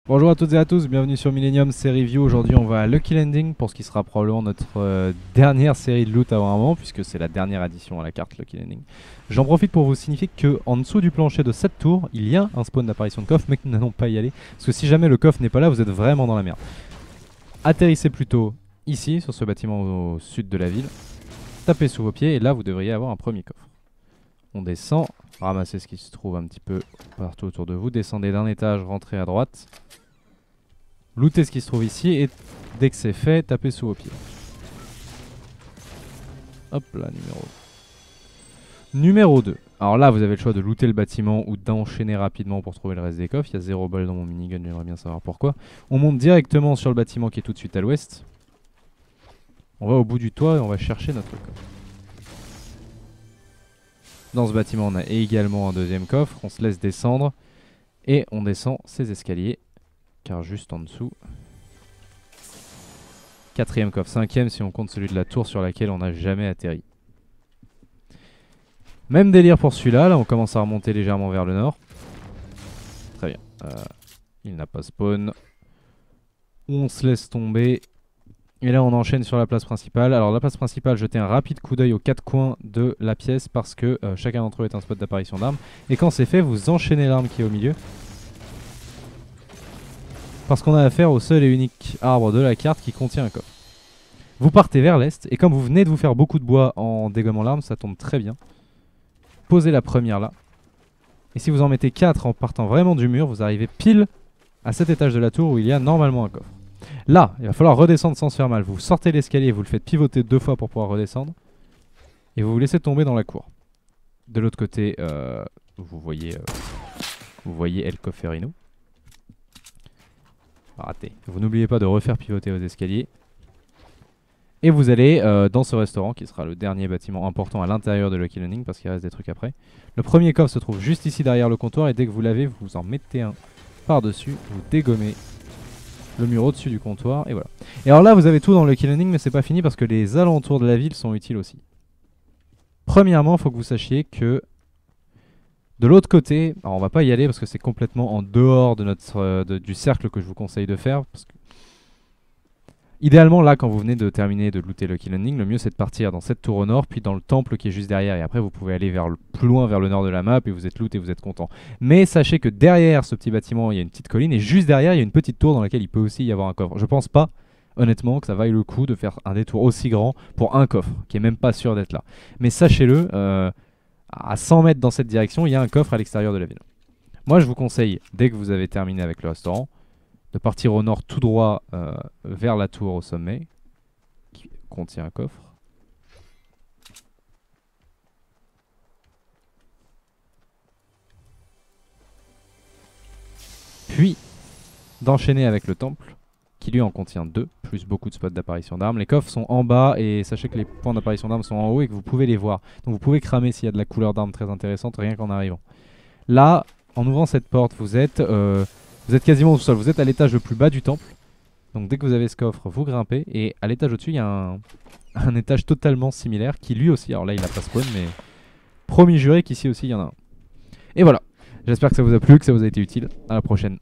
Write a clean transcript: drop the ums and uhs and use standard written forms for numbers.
Bonjour à toutes et à tous, bienvenue sur Millennium, c'est Review. Aujourd'hui on va à Lucky Landing pour ce qui sera probablement notre dernière série de loot avant un moment, puisque c'est la dernière addition à la carte Lucky Landing. J'en profite pour vous signifier que en dessous du plancher de cette tour, il y a un spawn d'apparition de coffre, mais que nous n'allons pas y aller, parce que si jamais le coffre n'est pas là, vous êtes vraiment dans la merde. Atterrissez plutôt ici, sur ce bâtiment au sud de la ville, tapez sous vos pieds et là vous devriez avoir un premier coffre. On descend, ramassez ce qui se trouve un petit peu partout autour de vous, descendez d'un étage, rentrez à droite. Lootez ce qui se trouve ici et dès que c'est fait, tapez sous vos pieds. Hop là, numéro 2. Alors là, vous avez le choix de looter le bâtiment ou d'enchaîner rapidement pour trouver le reste des coffres. Il y a 0 balles dans mon minigun, j'aimerais bien savoir pourquoi. On monte directement sur le bâtiment qui est tout de suite à l'ouest. On va au bout du toit et on va chercher notre coffre. Dans ce bâtiment, on a également un deuxième coffre. On se laisse descendre et on descend ces escaliers. Car juste en dessous, quatrième coffre, cinquième si on compte celui de la tour sur laquelle on n'a jamais atterri. Même délire pour celui-là, là on commence à remonter légèrement vers le nord. Très bien, il n'a pas spawn. On se laisse tomber. Et là on enchaîne sur la place principale. Alors la place principale, jetez un rapide coup d'œil aux quatre coins de la pièce parce que chacun d'entre eux est un spot d'apparition d'armes. Et quand c'est fait, vous enchaînez l'arme qui est au milieu. Parce qu'on a affaire au seul et unique arbre de la carte qui contient un coffre. Vous partez vers l'est, et comme vous venez de vous faire beaucoup de bois en dégommant l'arme, ça tombe très bien. Posez la première là. Et si vous en mettez 4 en partant vraiment du mur, vous arrivez pile à cet étage de la tour où il y a normalement un coffre. Là, il va falloir redescendre sans se faire mal. Vous sortez l'escalier, vous le faites pivoter 2 fois pour pouvoir redescendre. Et vous vous laissez tomber dans la cour. De l'autre côté, vous voyez El Cofferino. Raté. Vous n'oubliez pas de refaire pivoter vos escaliers. Et vous allez dans ce restaurant qui sera le dernier bâtiment important à l'intérieur de Lucky Landing parce qu'il reste des trucs après. Le premier coffre se trouve juste ici derrière le comptoir et dès que vous l'avez, vous en mettez un par-dessus. Vous dégommez le mur au-dessus du comptoir et voilà. Et alors là, vous avez tout dans Lucky Landing mais c'est pas fini parce que les alentours de la ville sont utiles aussi. Premièrement, il faut que vous sachiez que de l'autre côté, alors on va pas y aller parce que c'est complètement en dehors de du cercle que je vous conseille de faire. Parce que idéalement, là, quand vous venez de terminer de looter Lucky Landing, le mieux c'est de partir dans cette tour au nord, puis dans le temple qui est juste derrière. Et après, vous pouvez aller plus loin vers le nord de la map et vous êtes loot et vous êtes content. Mais sachez que derrière ce petit bâtiment, il y a une petite colline et juste derrière, il y a une petite tour dans laquelle il peut aussi y avoir un coffre. Je pense pas, honnêtement, que ça vaille le coup de faire un détour aussi grand pour un coffre, qui est même pas sûr d'être là. Mais sachez-le, à 100 mètres dans cette direction, il y a un coffre à l'extérieur de la ville. Moi, je vous conseille, dès que vous avez terminé avec le restaurant, de partir au nord tout droit vers la tour au sommet, qui contient un coffre. Puis, d'enchaîner avec le temple, qui lui en contient 2, plus beaucoup de spots d'apparition d'armes. Les coffres sont en bas et sachez que les points d'apparition d'armes sont en haut et que vous pouvez les voir. Donc vous pouvez cramer s'il y a de la couleur d'armes très intéressante rien qu'en arrivant. Là, en ouvrant cette porte, vous êtes quasiment au sol. Vous êtes à l'étage le plus bas du temple. Donc dès que vous avez ce coffre, vous grimpez. Et à l'étage au-dessus, il y a un étage totalement similaire qui lui aussi, alors là il n'a pas spawn, mais promis juré qu'ici aussi il y en a un. Et voilà, j'espère que ça vous a plu, que ça vous a été utile. À la prochaine.